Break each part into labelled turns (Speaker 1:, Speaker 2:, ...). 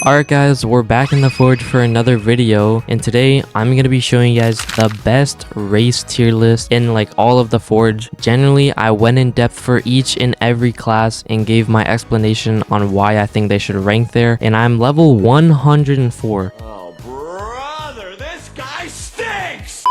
Speaker 1: Alright guys, we're back in the Forge for another video, and today I'm going to be showing you guys the best race tier list in like all of the Forge. Generally, I went in depth for each and every class and gave my explanation on why I think they should rank there, and I'm level 104.
Speaker 2: Oh brother, this guy stinks!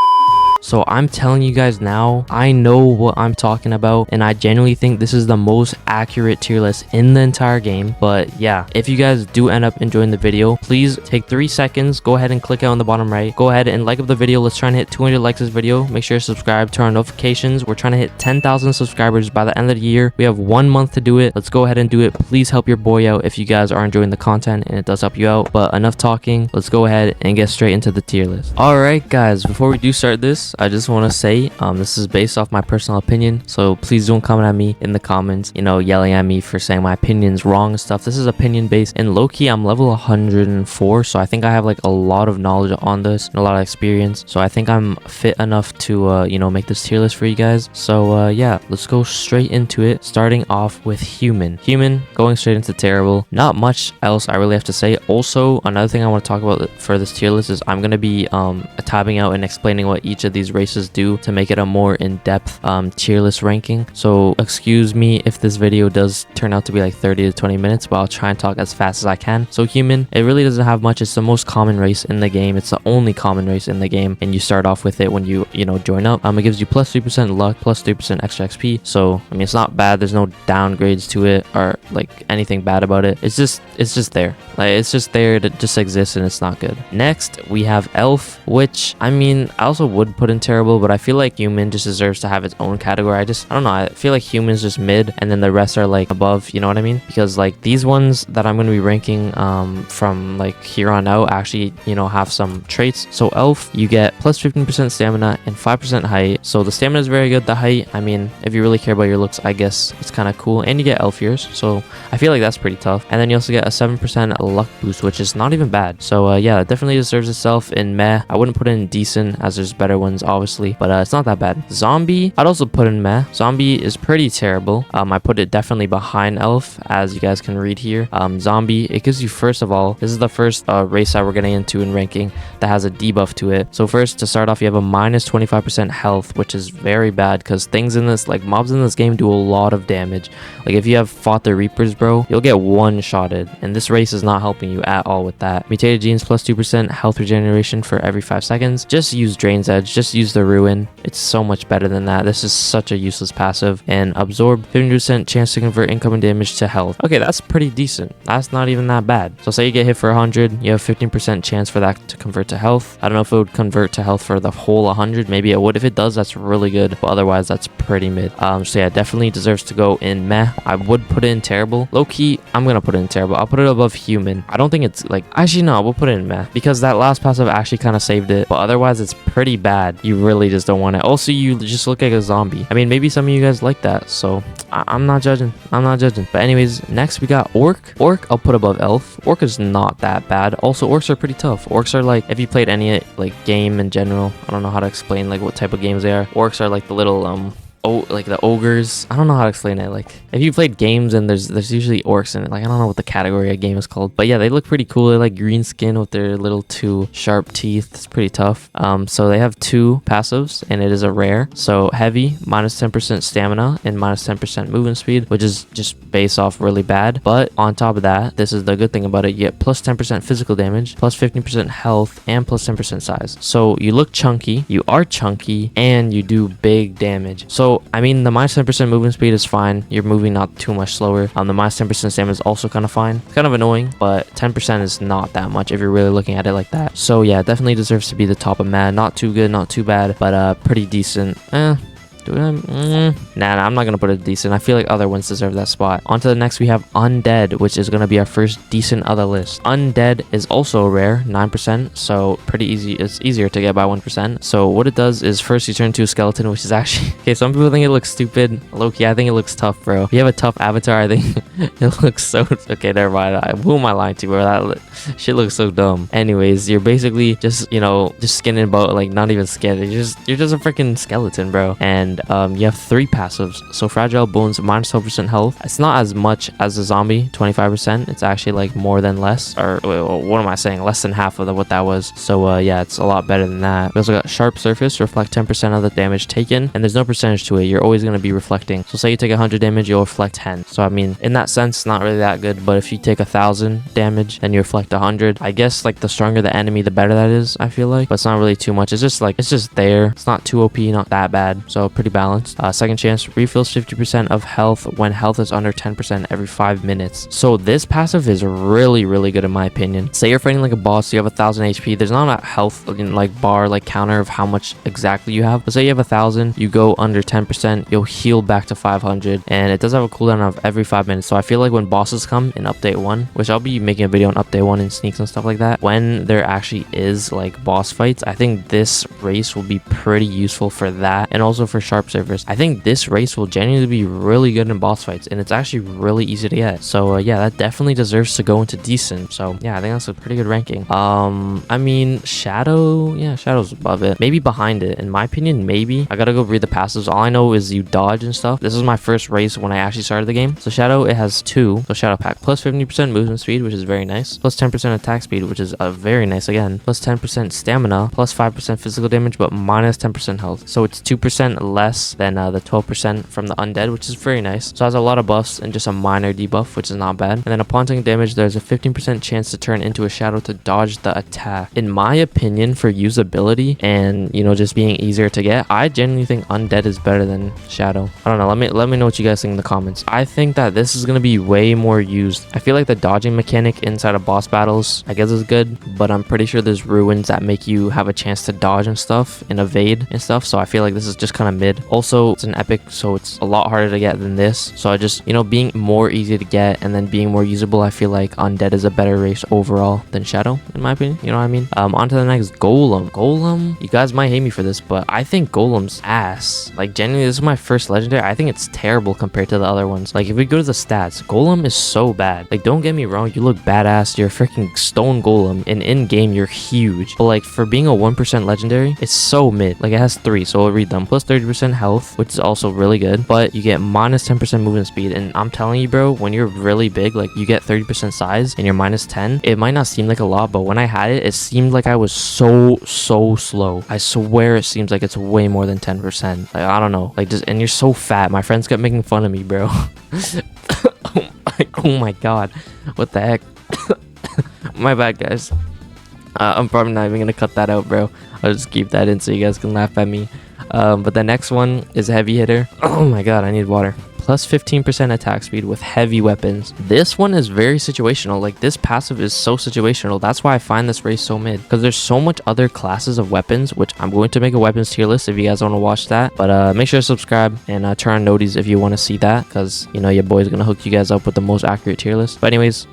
Speaker 1: So I'm telling you guys now, I know what I'm talking about, and I genuinely think this is the most accurate tier list in the entire game. But yeah, if you guys do end up enjoying the video, please take 3 seconds, go ahead and click it on the bottom right, go ahead and like up the video. Let's try and hit 200 likes this video. Make sure to subscribe, turn on notifications. We're trying to hit 10,000 subscribers by the end of the year. We have 1 month to do it. Let's go ahead and do it. Please help your boy out if you guys are enjoying the content and it does help you out. But enough talking, let's go ahead and get straight into the tier list. All right guys, before we do start this, I just want to say this is based off my personal opinion, so please don't comment at me in the comments, you know, yelling at me for saying my opinion's wrong and stuff. This is opinion based, and low-key I'm level 104, so I think I have like a lot of knowledge on this and a lot of experience, so I think I'm fit enough to you know, make this tier list for you guys. So yeah, let's go straight into it, starting off with human, going straight into terrible. Not much else I really have to say. Also, another thing I want to talk about for this tier list is I'm going to be tabbing out and explaining what each of these races do to make it a more in-depth tier list ranking. So excuse me if this video does turn out to be like 30 to 20 minutes, but I'll try and talk as fast as I can. So human, it really doesn't have much. It's the most common race in the game. It's the only common race in the game, and you start off with it when you know, join up. It gives you plus 3% luck, plus 3% extra XP. So I mean, it's not bad. There's no downgrades to it or like anything bad about it. It's just there. Like, it's just there to just exist, and it's not good. Next we have elf, which I mean, I also would put in terrible, but I feel like human just deserves to have its own category. I don't know, I feel like human's just mid, and then the rest are like above, you know what I mean? Because like these ones that I'm going to be ranking from like here on out actually, you know, have some traits. So elf, you get plus 15% stamina and 5% height. So the stamina is very good. The height, I mean, if you really care about your looks, I guess it's kind of cool. And you get elf ears, so I feel like that's pretty tough. And then you also get a 7% luck boost, which is not even bad. So yeah, it definitely deserves itself in meh. I wouldn't put it in decent, as there's better ones obviously, but it's not that bad. Zombie, I'd also put in meh. Zombie is pretty terrible. I put it definitely behind elf, as you guys can read here. Zombie, it gives you, first of all, this is the first race that we're getting into in ranking that has a debuff to it. So first, to start off, you have a minus 25% health, which is very bad because things in this, like mobs in this game, do a lot of damage. Like if you have fought the Reapers, bro, you'll get one-shotted, and this race is not helping you at all with that. Mutated genes, plus 2% health regeneration for every 5 seconds. Just use Drain's Edge, just use the Ruin. It's so much better than that. This is such a useless passive. And absorb, 50% chance to convert incoming damage to health. Okay, that's pretty decent. That's not even that bad. So say you get hit for 100, you have 15% chance for that to convert to health. I don't know if it would convert to health for the whole 100. Maybe it would. If it does, that's really good, but otherwise that's pretty mid. So yeah, definitely deserves to go in meh. I would put it in terrible. Low-key, I'm gonna put it in terrible. I'll put it above human. I don't think it's like, actually no, we'll put it in meh, because that last passive actually kind of saved it, but otherwise it's pretty bad. You really just don't want it. Also, you just look like a zombie. I mean, maybe some of you guys like that, so I'm not judging. But anyways, next we got orc. I'll put above elf. Orc is not that bad. Also, orcs are pretty tough. Orcs are like, if you played any like game in general, I don't know how to explain like what type of games they are. Orcs are like the little like the ogres. I don't know how to explain it. Like if you played games and there's usually orcs in it. Like I don't know what the category of game is called, but yeah, they look pretty cool. They're like green skin with their little 2 sharp teeth. It's pretty tough. So they have 2 passives, and it is a rare. So heavy, minus 10% stamina and minus 10% movement speed, which is just based off really bad. But on top of that, this is the good thing about it, you get plus 10% physical damage, plus 15% health, and plus 10% size. So you look chunky, you are chunky, and you do big damage. So I mean, the minus 10% movement speed is fine. You're moving not too much slower. The minus 10% stamina is also kind of fine. It's kind of annoying, but 10% is not that much if you're really looking at it like that. So yeah, definitely deserves to be the top of mad. Not too good, not too bad, but pretty decent. Nah, I'm not gonna put it decent. I feel like other ones deserve that spot. On to the next, we have undead, which is gonna be our first decent other list. Undead is also rare, 9%, so pretty easy. It's easier to get by 1%. So what it does is, first you turn into a skeleton, which is actually okay. Some people think it looks stupid. Low-key, I think it looks tough, bro. If you have a tough avatar, I think it looks so okay. Never mind. Who am I lying to, bro? That shit looks so dumb. Anyways, you're basically just, you know, just skinning about, like, not even skin. You're just a freaking skeleton, bro. And and you have 3 passives. So Fragile Bones, minus 12% health. It's not as much as a zombie, 25%. It's actually like more than less, or what am I saying, less than half of what that was. So yeah, it's a lot better than that. We also got Sharp Surface, reflect 10% of the damage taken, and there's no percentage to it. You're always going to be reflecting. So say you take 100 damage, you'll reflect 10. So I mean, in that sense, not really that good, but if you take 1,000 damage, then you reflect 100. I guess like the stronger the enemy, the better that is, I feel like, but it's not really too much. It's just like, it's just there. It's not too OP, not that bad, so pretty balanced. Second chance, refills 50% of health when health is under 10% every 5 minutes. So this passive is really, really good in my opinion. Say you're fighting like a boss, you have 1,000 HP. There's not a health like bar, like counter of how much exactly you have, but say you have 1,000, you go under 10%, you'll heal back to 500, and it does have a cooldown of every 5 minutes. So I feel like when bosses come in update 1, which I'll be making a video on update 1 and sneaks and stuff like that, when there actually is like boss fights, I think this race will be pretty useful for that, and also for Sharp Surface. I think this race will genuinely be really good in boss fights, and it's actually really easy to get. So yeah, that definitely deserves to go into decent. So yeah, I think that's a pretty good ranking. I mean, Shadow, yeah, Shadow's above it, maybe behind it in my opinion. Maybe I gotta go read the passives. All I know is you dodge and stuff. This is my first race when I actually started the game. So Shadow, it has 2. So Shadow Pack, plus 50% movement speed, which is very nice, plus 10% attack speed, which is very nice again, plus 10% stamina, plus 5% physical damage, but minus 10% health. So it's 2% less than the 12% from the undead, which is very nice. So it has a lot of buffs and just a minor debuff, which is not bad. And then upon taking damage, there's a 15% chance to turn into a shadow to dodge the attack. In my opinion, for usability and, you know, just being easier to get, I genuinely think undead is better than shadow. I don't know, let me know what you guys think in the comments. I think that this is going to be way more used. I feel like the dodging mechanic inside of boss battles, I guess, is good, but I'm pretty sure there's ruins that make you have a chance to dodge and stuff and evade and stuff. So I feel like this is just kind of mid. Also, it's an epic, so it's a lot harder to get than this. So I just, you know, being more easy to get and then being more usable, I feel like undead is a better race overall than shadow, in my opinion. You know what I mean? On to the next, Golem. You guys might hate me for this, but I think Golem's ass. Like, genuinely, this is my first legendary. I think it's terrible compared to the other ones. Like, if we go to the stats, Golem is so bad. Like, don't get me wrong, you look badass, you're a freaking stone Golem, and in game you're huge, but like for being a 1% legendary, it's so mid. Like, it has 3, so I'll read them. Plus 30% health, which is also really good, but you get minus 10% movement speed. And I'm telling you, bro, when you're really big, like you get 30% size and you're minus 10, it might not seem like a lot, but when I had it, it seemed like I was so slow. I swear it seems like it's way more than 10%. Like, I don't know, like, just, and you're so fat. My friends kept making fun of me, bro. Oh my god, what the heck. My bad, guys. I'm probably not even gonna cut that out, bro. I'll just keep that in so you guys can laugh at me. But the next one is Heavy Hitter. Oh my god, I need water. Plus 15% attack speed with heavy weapons. This one is very situational. Like, this passive is so situational. That's why I find this race so mid, because there's so much other classes of weapons, which I'm going to make a weapons tier list if you guys want to watch that. But make sure to subscribe and turn on noties if you want to see that, because, you know, your boy's gonna hook you guys up with the most accurate tier list. But anyways,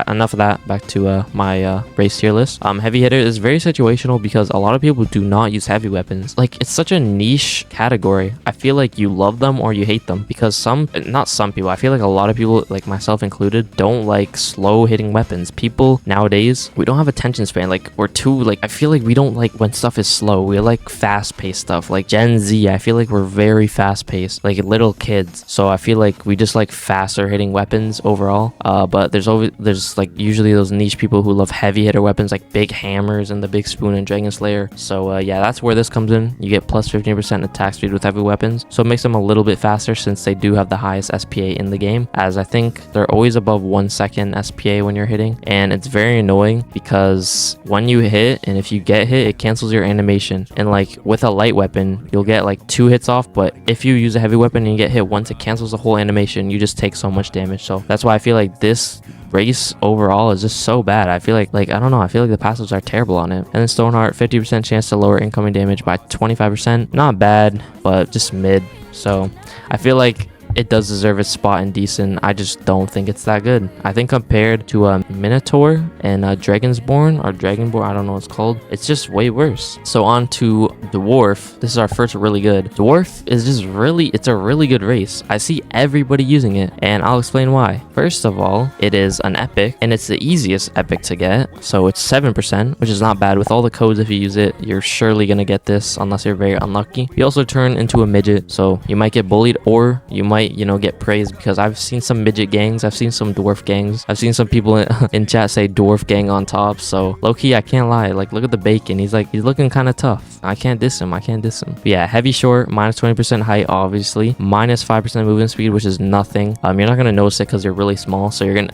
Speaker 1: enough of that. Back to my race tier list. Heavy Hitter is very situational because a lot of people do not use heavy weapons. Like, it's such a niche category. I feel like you love them or you hate them, because not some people, I feel like a lot of people, like myself included, don't like slow hitting weapons. People nowadays, we don't have attention span. Like, we're too, like, I feel like we don't like when stuff is slow. We like fast paced stuff. Like Gen Z, I feel like we're very fast paced, like little kids. So I feel like we just like faster hitting weapons overall. But there's like usually those niche people who love heavy hitter weapons, like big hammers and the big spoon and Dragon Slayer. So yeah, that's where this comes in. You get plus 15% attack speed with heavy weapons, so it makes them a little bit faster since they do have the highest SPA in the game, as I think they're always above 1 second SPA when you're hitting. And it's very annoying because when you hit, and if you get hit, it cancels your animation. And like with a light weapon, you'll get like 2 hits off, but if you use a heavy weapon and you get hit once, it cancels the whole animation. You just take so much damage. So that's why I feel like this race overall is just so bad. I feel like I don't know, I feel like the passives are terrible on it. And then Stoneheart, 50% chance to lower incoming damage by 25%. Not bad, but just mid. So I feel like it does deserve its spot in decent. I just don't think it's that good. I think compared to a Minotaur and a Dragonsborn or Dragonborn, I don't know what it's called, it's just way worse. So on to Dwarf. This is our first really good. Dwarf is just really, it's a really good race. I see everybody using it, and I'll explain why. First of all, it is an epic, and it's the easiest epic to get. So it's 7%, which is not bad. With all the codes, if you use it, you're surely gonna get this unless you're very unlucky. You also turn into a midget, so you might get bullied, or you might, you know, get praised, because I've seen some midget gangs, I've seen some dwarf gangs, I've seen some people in chat say dwarf gang on top. So low-key, I can't lie, like, look at the bacon, he's looking kind of tough. I can't diss him. But yeah, heavy short, minus 20% height, obviously, minus 5% movement speed, which is nothing. You're not gonna notice it because you're really small, so you're gonna,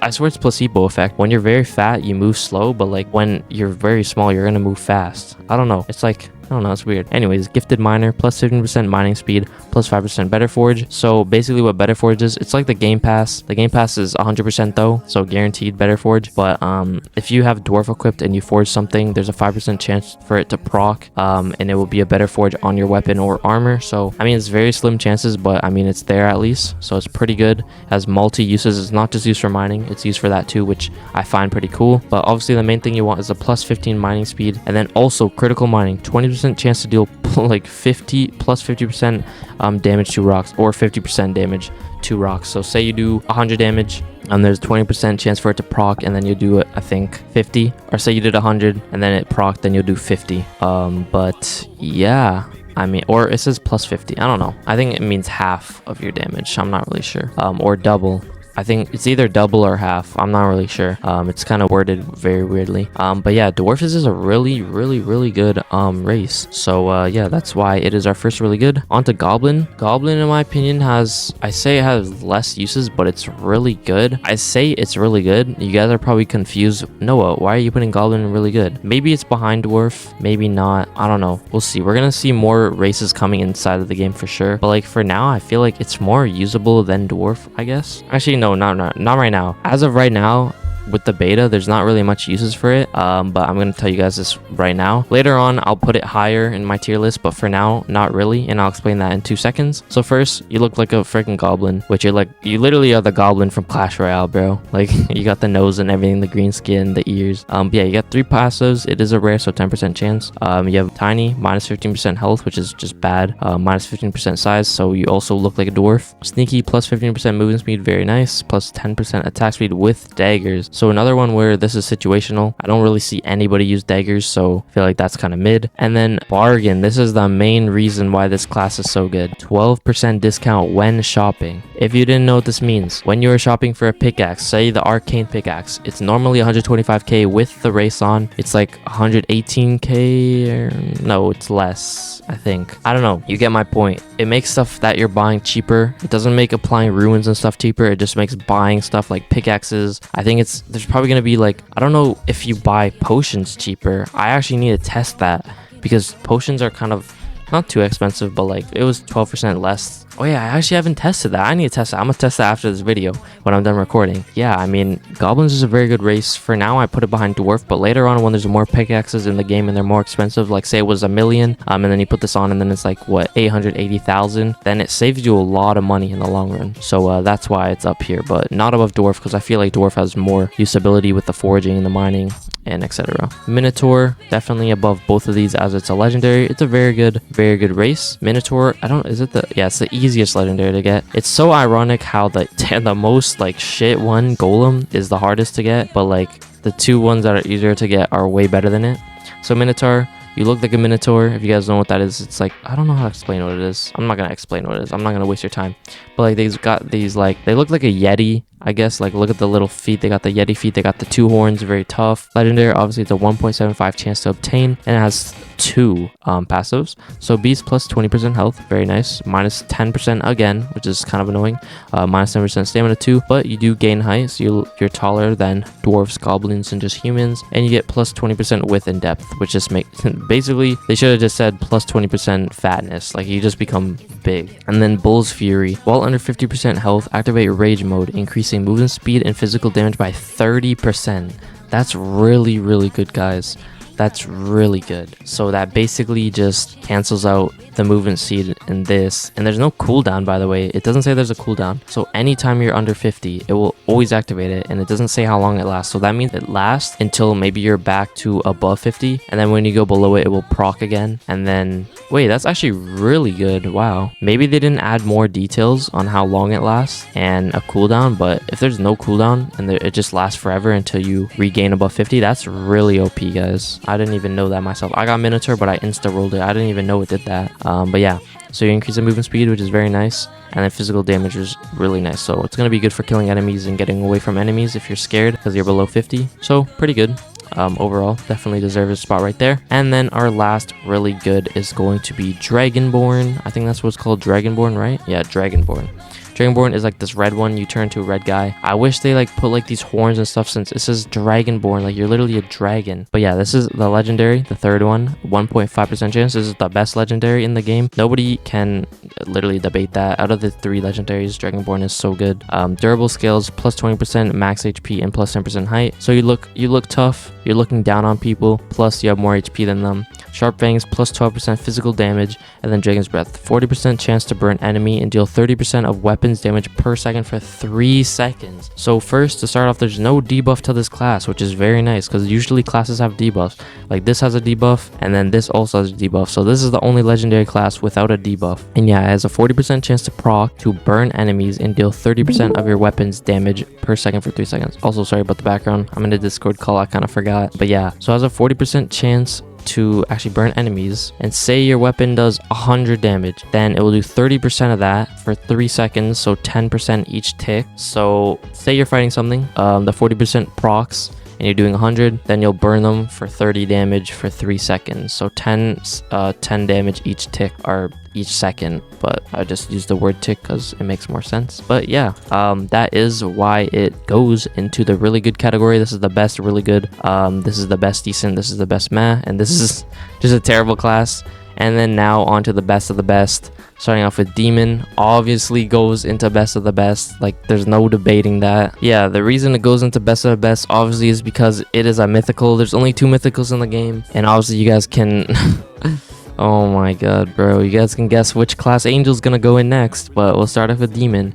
Speaker 1: I swear it's placebo effect. When you're very fat, you move slow, but like when you're very small, you're gonna move fast. I don't know, it's like, I don't know, it's weird. Anyways, gifted miner, plus 15% mining speed, plus 5% better forge. So basically what better forge is, it's like the game pass. The game pass is 100% though, so guaranteed better forge. But if you have dwarf equipped and you forge something, there's a 5% chance for it to proc, and it will be a better forge on your weapon or armor. So I mean, it's very slim chances, but I mean, it's there at least, so it's pretty good. It has multi uses. It's not just used for mining, it's used for that too, which I find pretty cool. But obviously the main thing you want is a plus 15 mining speed, and then also critical mining, 20% chance to deal like 50% damage to rocks, or 50% damage to rocks. So say you do 100 damage, and there's 20% chance for it to proc, and then you do it, I think 50, or say you did 100 and then it proc, then you'll do 50. But yeah, I mean, or it says plus 50, I don't know, I think it means half of your damage, I'm not really sure, or double. I think it's either double or half, I'm not really sure. It's kind of worded very weirdly. But yeah, dwarf is a really good race. So yeah, that's why it is our first really good. On to goblin. Goblin, in my opinion, has, I say it has less uses, but it's really good. I say it's really good. You guys are probably confused. Noah, why are you putting goblin really good? Maybe it's behind dwarf, maybe not, I don't know, we'll see. We're gonna see more races coming inside of the game for sure, but like for now, I feel like it's more usable than dwarf, I guess. Actually, no, not right now. As of right now, with the beta, there's not really much uses for it, but I'm gonna tell you guys this right now. Later on, I'll put it higher in my tier list, but for now, not really, and I'll explain that in 2 seconds. So first, you look like a freaking goblin, which you're like, you literally are the goblin from Clash Royale, bro. Like, you got the nose and everything, the green skin, the ears. Yeah, you got 3 passives. It is a rare, so 10% chance. You have tiny, minus 15% health, which is just bad, minus 15% size, so you also look like a dwarf. Sneaky, plus 15% movement speed, very nice, plus 10% attack speed with daggers. So another one where this is situational. I don't really see anybody use daggers, so I feel like that's kind of mid. And then bargain. This is the main reason why this class is so good. 12% discount when shopping. If you didn't know what this means, when you are shopping for a pickaxe, say the arcane pickaxe, it's normally 125k with the race on. It's like 118k, or no, it's less, I think. I don't know. You get my point. It makes stuff that you're buying cheaper. It doesn't make applying ruins and stuff cheaper. It just makes buying stuff like pickaxes. I think there's probably gonna be like, I don't know if you buy potions cheaper. I actually need to test that, because potions are kind of not too expensive, but like it was 12% less. Oh yeah, I actually haven't tested that. I need to test it. I'm gonna test that after this video when I'm done recording. Yeah, I mean, goblins is a very good race. For now, I put it behind dwarf, but later on when there's more pickaxes in the game and they're more expensive, like say it was 1 million, and then you put this on and then it's like what, 880,000, then it saves you a lot of money in the long run. So that's why it's up here, but not above dwarf, because I feel like dwarf has more usability with the foraging and the mining and etc. Minotaur, definitely above both of these, as it's a legendary. It's a very good race. Minotaur, it's the easiest legendary to get. It's so ironic how the most like shit one, golem, is the hardest to get, but like the 2 ones that are easier to get are way better than it. So Minotaur, you look like a minotaur. If you guys know what that is, it's like, I don't know how to explain what it is. I'm not gonna explain what it is. I'm not gonna waste your time. But like, they've got these, like, they look like a yeti, I guess. Like, look at the little feet. They got the yeti feet. They got the 2 horns, very tough. Legendary, obviously it's a 1.75 chance to obtain, and it has 2 passives. So beast plus 20% health, very nice. Minus 10% again, which is kind of annoying. Minus 10% stamina too, but you do gain height, so you're taller than dwarves, goblins, and just humans, and you get plus 20% width and depth, which just makes basically, they should have just said plus 20% fatness. Like, you just become big. And then Bull's Fury, while under 50% health, activate rage mode, increasing movement speed and physical damage by 30%. That's really good, guys. That's really good. So that basically just cancels out the movement speed in this, and there's no cooldown, by the way. It doesn't say there's a cooldown, so anytime you're under 50, it will always activate it, and it doesn't say how long it lasts. So that means it lasts until maybe you're back to above 50, and then when you go below it, it will proc again. And then wait, that's actually really good. Wow, maybe they didn't add more details on how long it lasts and a cooldown, but if there's no cooldown and it just lasts forever until you regain above 50, that's really OP, guys. I didn't even know that myself. I got Minotaur, but I insta rolled it. I didn't even know it did that. But yeah, so you increase the movement speed, which is very nice, and then physical damage is really nice. So it's going to be good for killing enemies and getting away from enemies if you're scared because you're below 50. So pretty good. Overall, definitely deserves a spot right there. And then our last really good is going to be Dragonborn. I think that's what's called, Dragonborn, right? Yeah, Dragonborn. Dragonborn is like this red one. You turn to a red guy. I wish they like put like these horns and stuff, since it says Dragonborn, like you're literally a dragon. But yeah, this is the legendary, the third one, 1.5% chance. This is the best legendary in the game. Nobody can literally debate that. Out of the 3 legendaries, Dragonborn is so good. Durable skills, plus 20% max HP and plus 10% height. So you look tough. You're looking down on people, plus you have more HP than them. Sharp Fangs, plus 12% physical damage, and then Dragon's Breath, 40% chance to burn enemy and deal 30% of weapons damage per second for 3 seconds. So first, to start off, there's no debuff to this class, which is very nice because usually classes have debuffs. Like this has a debuff, and then this also has a debuff. So this is the only legendary class without a debuff. And yeah, it has a 40% chance to proc to burn enemies and deal 30% of your weapons damage per second for 3 seconds. Also, sorry about the background. I'm in a Discord call. I kind of forgot. But yeah, so it has a 40% chance to actually burn enemies, and say your weapon does 100 damage, then it will do 30% of that for 3 seconds, so 10% each tick. So say you're fighting something, the 40% procs and you're doing 100, then you'll burn them for 30 damage for 3 seconds. So 10 damage each tick, or each second, but I just use the word tick because it makes more sense. But yeah, that is why it goes into the really good category. This is the best really good, this is the best decent, this is the best meh, and this is just a terrible class. And then now on to the best of the best, starting off with Demon. Obviously goes into best of the best, like there's no debating that. Yeah, the reason it goes into best of the best obviously is because it is a mythical. There's only 2 mythicals in the game, and obviously you guys can oh my god, bro, you guys can guess which class Angel's gonna go in next, but we'll start off with Demon.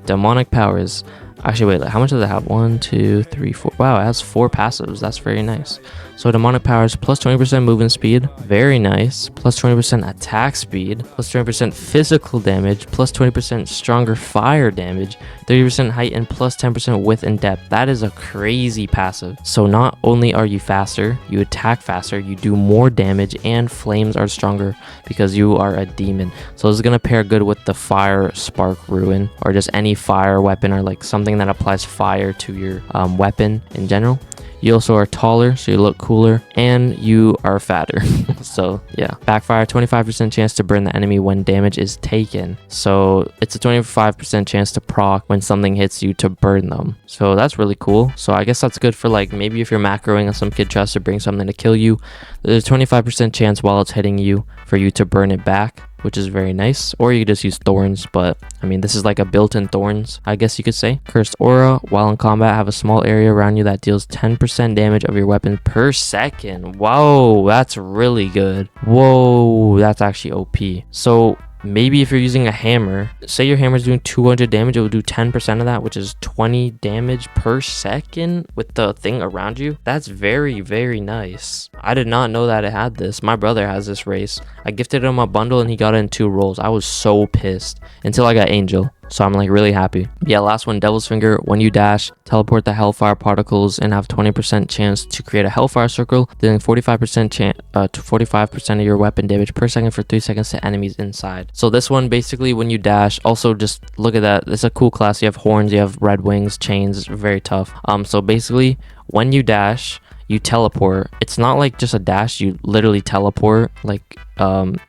Speaker 1: Demonic powers. Actually, wait, how much does it have? 1, 2, 3, 4. Wow, it has 4 passives. That's very nice. So demonic powers, plus 20% movement speed, very nice. Plus 20% attack speed, plus 20% physical damage, plus 20% stronger fire damage, 30% height, and plus 10% width and depth. That is a crazy passive. So not only are you faster, you attack faster, you do more damage, and flames are stronger because you are a demon. So this is gonna pair good with the fire spark ruin, or just any fire weapon, or like something that applies fire to your weapon in general. You also are taller, so you look cooler, and you are fatter. So yeah, backfire, 25% chance to burn the enemy when damage is taken. So it's a 25% chance to proc when something hits you to burn them. So that's really cool. So I guess that's good for like maybe if you're macroing and some kid tries to bring something to kill you, there's a 25% chance while it's hitting you for you to burn it back, which is very nice. Or you could just use thorns, but I mean, this is like a built-in thorns, I guess you could say. Cursed aura, while in combat, have a small area around you that deals 10% damage of your weapon per second. Whoa, that's really good. Whoa, that's actually OP. So maybe if you're using a hammer, say your hammer is doing 200 damage, it will do 10% of that, which is 20 damage per second with the thing around you. That's very, very nice. I did not know that it had this. My brother has this race. I gifted him a bundle and he got it in 2 rolls. I was so pissed until I got Angel. So I'm like really happy. Yeah, last one, Devil's Finger. When you dash, teleport the Hellfire particles and have 20% chance to create a Hellfire circle, dealing 45% of your weapon damage per second for 3 seconds to enemies inside. So this one, basically, when you dash, also just look at that. It's a cool class. You have horns, you have red wings, chains. It's very tough. So basically, when you dash, you teleport. It's not like just a dash, you literally teleport. Like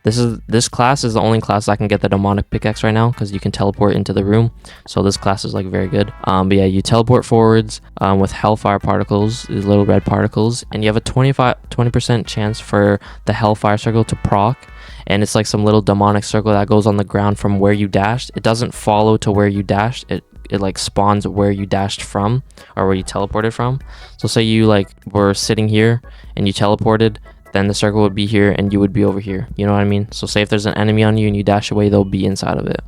Speaker 1: this class is the only class I can get the demonic pickaxe right now because you can teleport into the room. So this class is like very good. But yeah, you teleport forwards with hellfire particles, these little red particles, and you have a 20% chance for the hellfire circle to proc. And it's like some little demonic circle that goes on the ground from where you dashed. It doesn't follow to where you dashed. It like spawns where you dashed from, or where you teleported from. So say you like were sitting here and you teleported, then the circle would be here and you would be over here. You know what I mean? So say if there's an enemy on you and you dash away, they'll be inside of it.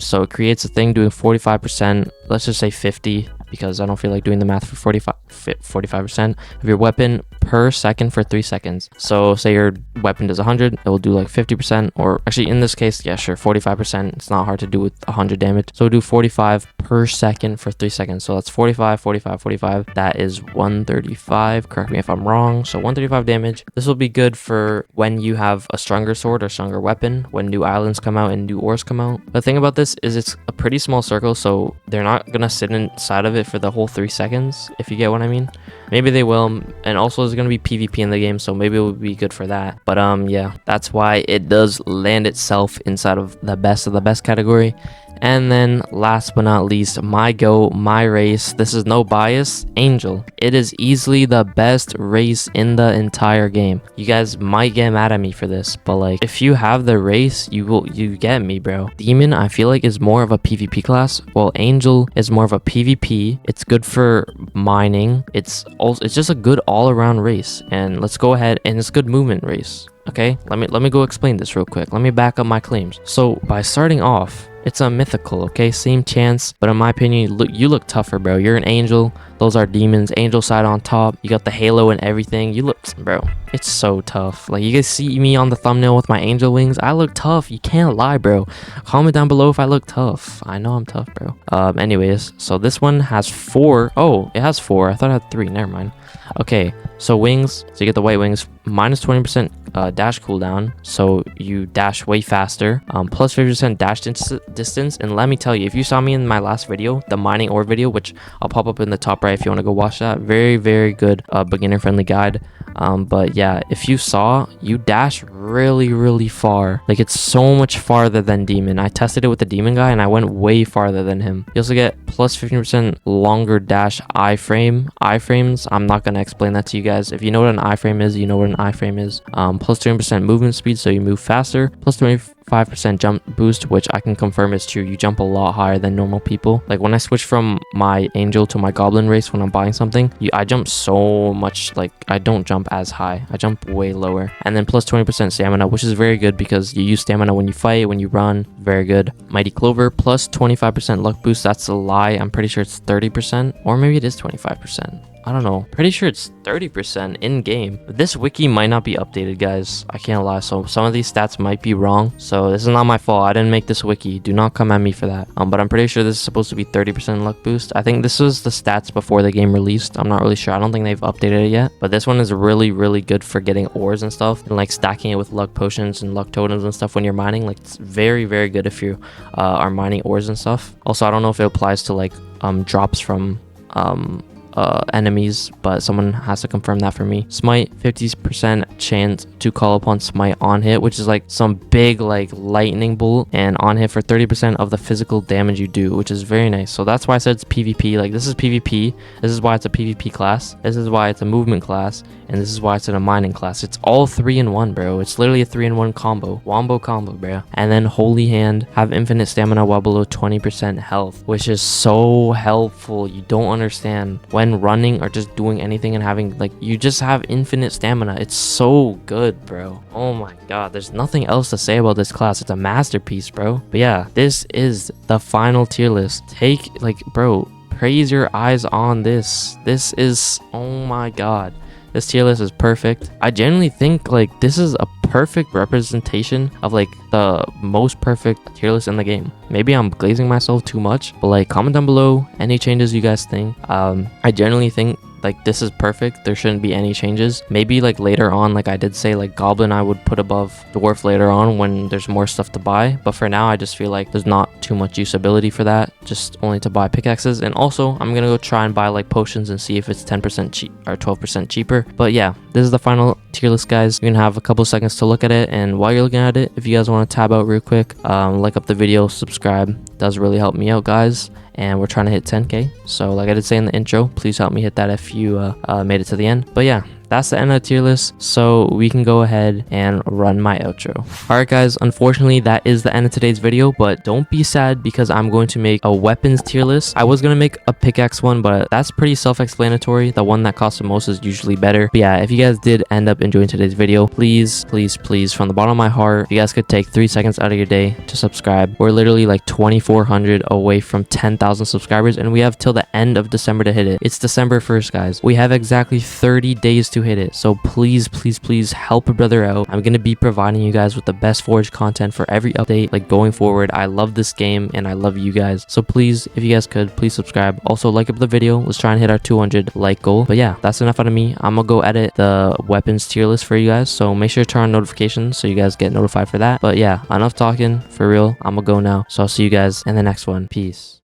Speaker 1: So it creates a thing doing 45%, let's just say 50, because I don't feel like doing the math for 45% of your weapon per second for 3 seconds. So say your weapon does 100, it will do like 50%, or actually in this case, yeah, sure, 45%. It's not hard to do with 100 damage. So do 45 per second for 3 seconds. So that's 45, 45, 45. That is 135. Correct me if I'm wrong. So 135 damage. This will be good for when you have a stronger sword or stronger weapon, when new islands come out and new ores come out. The thing about this is it's a pretty small circle, so they're not gonna sit inside of it for the whole 3 seconds, if you get what I mean. Maybe they will, and also there's gonna be PvP in the game, so maybe it would be good for that. But yeah, that's why it does land itself inside of the best category. And then last but not least, my race. This is no bias, Angel. It is easily the best race in the entire game. You guys might get mad at me for this, but like if you have the race, you get me, bro. Demon, I feel like, is more of a PvP class, while Angel is more of a PvP. It's good for mining. It's just a good all-around race. And let's go ahead, and it's good movement race. Okay, let me go explain this real quick. Let me back up my claims. So by starting off, it's a mythical, okay? Same chance, but in my opinion, you look tougher, bro. You're an angel. Those are demons. Angel side on top. You got the halo and everything. You look, bro, it's so tough. Like, you guys see me on the thumbnail with my angel wings. I look tough. You can't lie, bro. Comment down below if I look tough. I know I'm tough, bro. Anyways, so this one has 4. Oh, it has 4. I thought it had 3. Never mind. Okay, so wings. So you get the white wings. Minus 20% dash cooldown, so you dash way faster. Plus 50% dash distance. And let me tell you, if you saw me in my last video, the mining ore video, which I'll pop up in the top right if you want to go watch that, very good beginner friendly guide. But yeah, if you saw, you dash really far. Like, it's so much farther than demon. I tested it with the demon guy and I went way farther than him. You also get plus 15% longer dash iframes. I'm not gonna explain that to you guys. If you know what an iframe is, you know what an iframe is. Plus 20% movement speed, so you move faster. Plus 25% jump boost, which I can confirm is true. You jump a lot higher than normal people. Like, when I switch from my angel to my goblin race when I'm buying something, I jump so much. Like, I don't jump as high. I jump way lower. And then plus 20% stamina, which is very good because you use stamina when you fight, when you run. Very good. Mighty Clover, plus 25% luck boost. That's a lie. I'm pretty sure it's 30%, or maybe it is 25%. I don't know. Pretty sure it's 30% in game. This wiki might not be updated, guys. I can't lie. So some of these stats might be wrong. So this is not my fault. I didn't make this wiki. Do not come at me for that. But I'm pretty sure this is supposed to be 30% luck boost. I think this was the stats before the game released. I'm not really sure. I don't think they've updated it yet. But this one is really good for getting ores and stuff, and like stacking it with luck potions and luck totems and stuff when you're mining. Like, it's very good if you are mining ores and stuff. Also, I don't know if it applies to like drops from enemies, but someone has to confirm that for me. Smite, 50% chance to call upon smite on hit, which is like some big like lightning bolt, and on hit for 30% of the physical damage you do, which is very nice. So that's why I said it's PvP. Like, this is PvP. This is why it's a PvP class. This is why it's a movement class, and this is why it's in a mining class. It's all 3-in-1, bro. It's literally a 3-in-1 combo. Wombo combo, bro. And then Holy Hand, have infinite stamina while below 20% health, which is so helpful. You don't understand. When running or just doing anything and having, like, you just have infinite stamina. It's so good, bro. Oh my god, there's nothing else to say about this class. It's a masterpiece, bro. But yeah, this is the final tier list. Take, like, bro, praise your eyes on this. This is, oh my god, this tier list is perfect. I genuinely think like this is a perfect representation of like the most perfect tier list in the game. Maybe I'm glazing myself too much, but like, comment down below any changes you guys think. I genuinely think like this is perfect. There shouldn't be any changes. Maybe like later on, like I did say, like goblin I would put above dwarf later on when there's more stuff to buy, but for now I just feel like there's not too much usability for that, just only to buy pickaxes. And also I'm gonna go try and buy like potions and see if it's 10% cheap or 12% cheaper. But yeah, this is the final tier list, guys. You're gonna have a couple seconds to look at it, and while you're looking at it, if you guys want to tab out real quick, like up the video, subscribe, does really help me out, guys. And we're trying to hit 10k, so like I did say in the intro, please help me hit that if you made it to the end. But yeah, that's the end of the tier list, so we can go ahead and run my outro. Alright guys, unfortunately that is the end of today's video, but don't be sad because I'm going to make a weapons tier list. I was going to make a pickaxe one, but that's pretty self-explanatory. The one that costs the most is usually better. But yeah, if you guys did end up enjoying today's video, please from the bottom of my heart, if you guys could take 3 seconds out of your day to subscribe. We're literally like 2,400 away from 10,000 subscribers, and we have till the end of December to hit it. It's December 1st, guys. We have exactly 30 days to hit it, so please help a brother out. I'm gonna be providing you guys with the best Forge content for every update, like going forward. I love this game and I love you guys, so please, if you guys could, please subscribe. Also like up the video. Let's try and hit our 200 like goal. But yeah, that's enough out of me. I'm gonna go edit the weapons tier list for you guys, so make sure to turn on notifications so you guys get notified for that. But yeah, enough talking. For real, I'm gonna go now, so I'll see you guys in the next one. Peace.